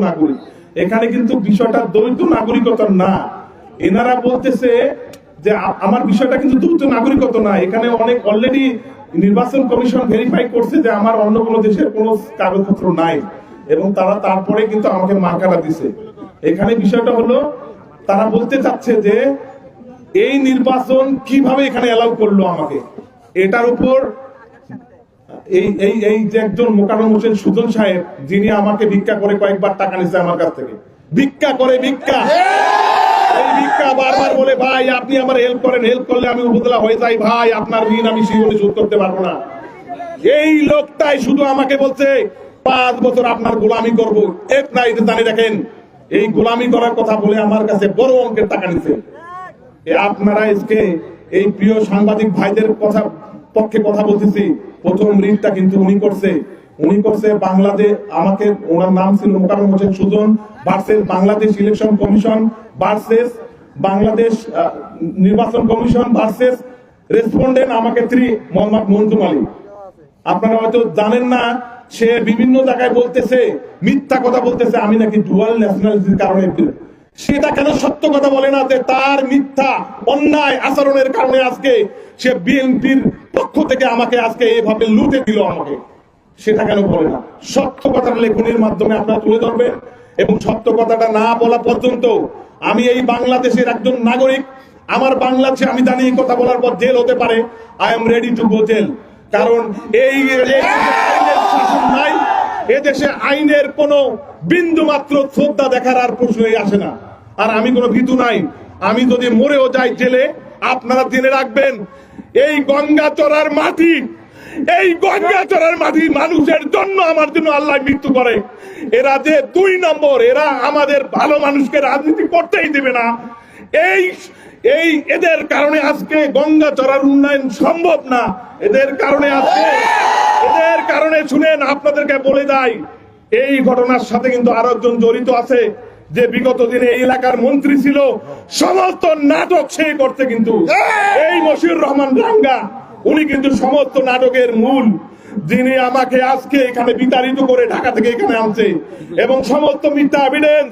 নাগরিক। এখানে কিন্তু বিষয়টা দ্বৈত নাগরিকতা না। এনারা বলতেছে যে আমার বিষয়টা কিন্তু দ্বৈত নাগরিকতা না, এখানে অনেক অলরেডি নির্বাচন কমিশন ভেরিফাই করছে যে আমার অন্য কোনো দেশের কোনো কাগজপত্র নাই, এবং তারা তারপরে কিন্তু আমাকে মার্কাটা দিছে। এখানে বিষয়টা হলো তারা বলতে চাচ্ছে যে এই নির্বাচন কিভাবে এখানে অ্যালাউ করলো আমাকে, এটার উপর এই যে একজন মোকাররম হোসেন সুজন সাহেব, যিনি আমাকে ভিক্ষা করে কয়েকবার টাকা নিচ্ছে আমার কাছ থেকে, ভিক্ষা করে, ভিক্ষা বারবার বলে ভাই আপনি আমার হেল্প করেন, হেল্প করলে আমি উপজেলা হয়ে যাই, ভাই আপনার ঋণ আমি জীবনে শোধ করতে পারবো না। এই লোকটাই শুধু আমাকে বলছে 5 বছর আপনার গোলামি করবো। এক নাই জানি, দেখেন এই গোলামি করার কথা বলে আমার কাছে বড় অঙ্কের টাকা নিচ্ছে। আপনারা আজকে এই প্রিয় সাংবাদিক ভাইদের কথা পক্ষে কথা বলতেছি, প্রথম ঋণটা কিন্তু উনি করছে বাংলাদেশ, আমাকে ওনার নাম ছিল Mokarram Hossain Sujan versus Bangladesh election commission versus Bangladesh নির্বাচন কমিশন ভার্সেস রেসপন্ডেন্ট আমাকে 3 মোহাম্মদ মনজুম আলী। আপনারা হয়তো জানেন না, সে বিভিন্ন জায়গায় বলতেছে, মিথ্যা কথা বলতেছে আমি নাকি ডুয়াল ন্যাশনালিটির কারণে। সেটা কেন সত্য কথা বলে না যে তার মিথ্যা অন্যায় আচরণের কারণে আজকে সে বিএনপির পক্ষ থেকে আমাকে আজকে এভাবে লুটে দিল আমাকে? সেটা কেন বলে না? সত্য কথাটা লেখনের মাধ্যমে আপনারা তুলে ধরবেন, এবং সত্য কথাটা না বলা পর্যন্ত আমি এই বাংলাদেশের একজন নাগরিক, আমার বাংলাদেশে আমি জানি এই কথা বলার পর জেল হতে পারে, I am ready to go jail. কারণ এই শাসন নাই, এদেশে আইনের কোনো বিন্দু মাত্র শ্রদ্ধা দেখার আর প্রশ্নই আসে না। আর আমি কোনো ভীতু নাই, আমি যদি মরেও যাই জেলে, আপনারা জেনে রাখবেন এই গঙ্গাচড়ার মাটি, এই গঙ্গাচড়ার মাটি মানুষের জন্য, আমার জন্য আল্লাহ মৃত্যু করে। এরা যে 2 নম্বর, এরা আমাদের ভালো মানুষকে রাজনীতি করতেই দিবে না। এদের কারণে আজকে গঙ্গাচড়ার উন্নয়ন সম্ভব না। এদের কারণে শুনেন, আপনাদেরকে বলে যাই, এই ঘটনার সাথে কিন্তু আরো একজন জড়িত আছে, যে বিগত দিনে এই এলাকার মন্ত্রী ছিল, সমস্ত নাটক সে করতে, কিন্তু এই মশিউর রহমান রাঙ্গা, উনি কিন্তু সমস্ত নাটকের মূল, যিনি আমাকে আজকে এখানে বিতাড়িত করে ঢাকা থেকে এখানে আনছে, এবং সমস্ত মিথ্যা এভিডেন্স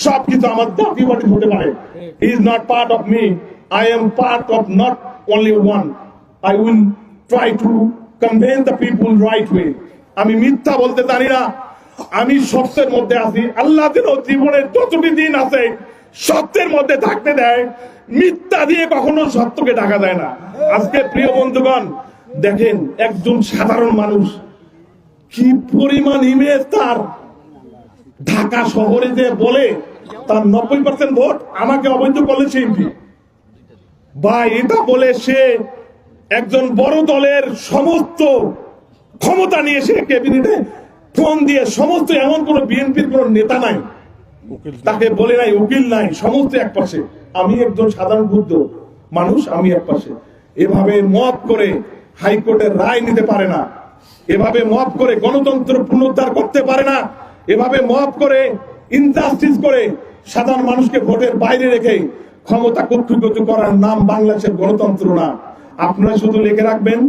সবকিছু আমার জাতীয় পার্টি হতে পারে। He is not part of me, I am part of not only one. I will try to convince the people right way. আমি মিথ্যা বলতে জানি না, আমি সত্যের মধ্যে আছি। আল্লাহ যেন জীবনের যতটি দিন আছে সত্যের মধ্যে থাকতে দেয়, মিথ্যা দিয়ে কখনো সত্যকে ঢাকা দেয় না। আজকে প্রিয় বন্ধুগণ, দেখেন একজন সাধারণ মানুষ কি পরিমাণ ইমেজ তার, ঢাকা শহরে যে বলে তার 90% ভোট আমাকে অবৈধ করেছে এমপি। ভাই এটা বলে সে একজন বড় দলের সমস্ত ক্ষমতা নিয়ে সে ক্যাবিনেটে ফোন দিয়ে সমস্ত, এমন কোন বিএনপির কোন নেতা নাই তাকে বলে নাই, উকিল নাই, সমস্ত এক পাশে, আমি একজন সাধারণ বুদ্ধ মানুষ, আমি এক পাশে। এভাবে মত করে হাইকোর্টের রায় নিতে পারে না, এভাবে মত করে গণতন্ত্র পুনরুদ্ধার করতে পারে না, এভাবে মত করে ইনজাস্টিস করে সাধারণ মানুষকে ভোটের বাইরে রেখে ক্ষমতা কক্ষিগত করার নাম বাংলাদেশের গণতন্ত্র না। আপনারা শুধু লিখে রাখবেন,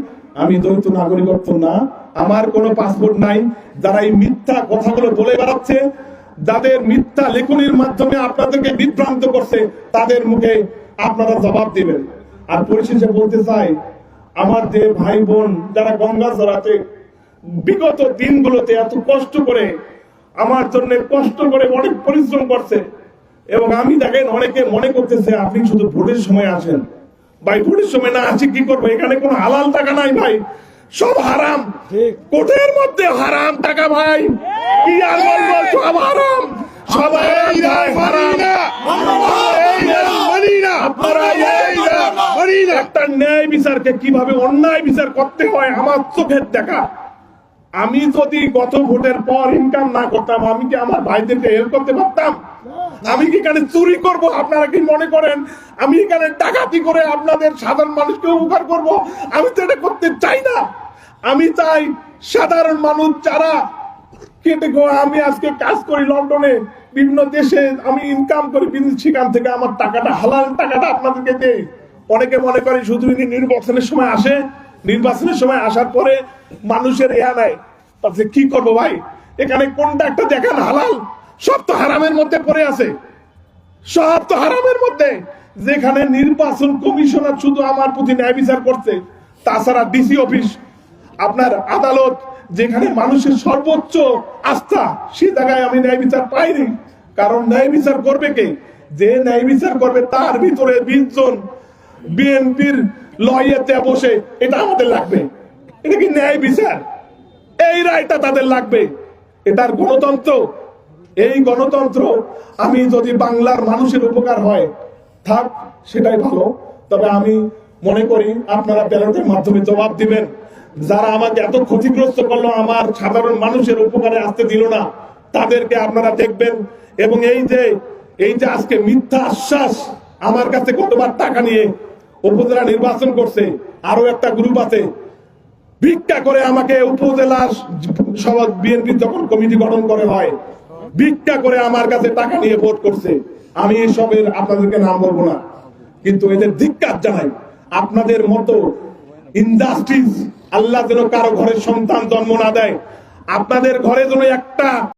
আমি দ্বৈত নাগরিকত্ব না, আমার কোনো পাসপোর্ট নাই। যারা এই মিথ্যা কথাগুলো বলে বেড়াচ্ছে, যাদের মিথ্যা লেখনির মাধ্যমে আপনাদেরকে বিভ্রান্ত করছে, তাদের মুখে আপনারা জবাব দিবেন। আর পরিশেষে বলতে চাই, আমার যে ভাই বোন যারা গঙ্গাচড়াতে বিগত দিনগুলোতে এত কষ্ট করে আমার জন্য কষ্ট করে অনেক পরিশ্রম করছে, এবং আমি দেখেন অনেকে মনে করতেছে আপনি শুধু ভোটের সময় আসেন। ভাই ভোটের সময় না আসি কি করবো? এখানে কোনো হালাল টাকা নাই ভাই, সব হারাম, কোটের মধ্যে হারাম টাকা ভাই, কি আর বলবো, সব হারাম, সবাই একটা ন্যায় বিচারকে কিভাবে অন্যায় বিচার করতে হয় আমার চোখের দেখা। আমি যদি গত ভোটের পর ইনকাম না করতাম, আমি কি আমার ভাইদেরকে হেল্প করতে পারতাম? আমি কি এখানে চুরি করব? আপনারা কি মনে করেন আমি এখানে ডাকাতি করে আপনাদের সাধারণ মানুষকে উপকার করব? আমি তো এটা করতে চাই না। আমি চাই সাধারণ মানুষ যারা কেটে, আমি আজকে কাজ করি লন্ডনে, বিভিন্ন দেশে আমি ইনকাম করি, সেখান থেকে আমার টাকাটা, হালাল টাকাটা আপনাদেরকে দেই। অনেকে মনে করে শুধু নির্বাচনের সময় আসে, নির্বাচনের সময় আসার পরে মানুষের ইহা নাই, তাতে কি করবো ভাই? এখানে কোনটা একটা দেখান হালাল, সব তো হারামের মধ্যে পড়ে আছে, সব তো হারামের মধ্যে। যেখানে নির্বাচন কমিশনার শুধু আমার প্রতি ন্যায় বিচার করছে, তাছাড়া ডিসি অফিস, আপনার আদালত, যেখানে মানুষের সর্বোচ্চ আস্থা, সে জায়গায় আমি ন্যায় বিচার পাইনি। কারণ ন্যায় বিচার করবে কে? যে ন্যায় বিচার করবে তার ভিতরে 20 জন বিএনপির লয়েতে বসে, এটা আমাদের লাগবে। এটা কি ন্যায় বিচার? এই রায়টা তাদের লাগবে। এটার গণতন্ত্র, এই গণতন্ত্র। আমি যদি বাংলার মানুষের উপকার হয় থাক, সেটাই ভালো। তবে আমি মনে করি আপনারা ব্যালটের মাধ্যমে জবাব দিবেন। যারা আমাকে এত ক্ষতিগ্রস্ত করলো, আমার সাধারণ মানুষের উপকারে আসতে দিল না, তাদেরকে আপনারা দেখবেন। এবং এই যে আজকে মিথ্যা আশ্বাস, আমার কাছে কতবার টাকা নিয়ে উপজেলা নির্বাচন করছে, আরো একটা গ্রুপ আছে ভিক্ষা করে আমাকে উপজেলার সভা বিএনপি যখন কমিটি গঠন করে হয়, ভিক্ষা করে আমার কাছে টাকা নিয়ে ভোট করছে। আমি এসবের আপনাদেরকে নাম বলবো না, কিন্তু এদের ধিক্কার জানাই। আপনাদের মতো ইন্ডাস্ট্রিজ আল্লাহ যেন কারো ঘরে সন্তান জন্ম না দেয়, আপনাদের ঘরে যেন একটা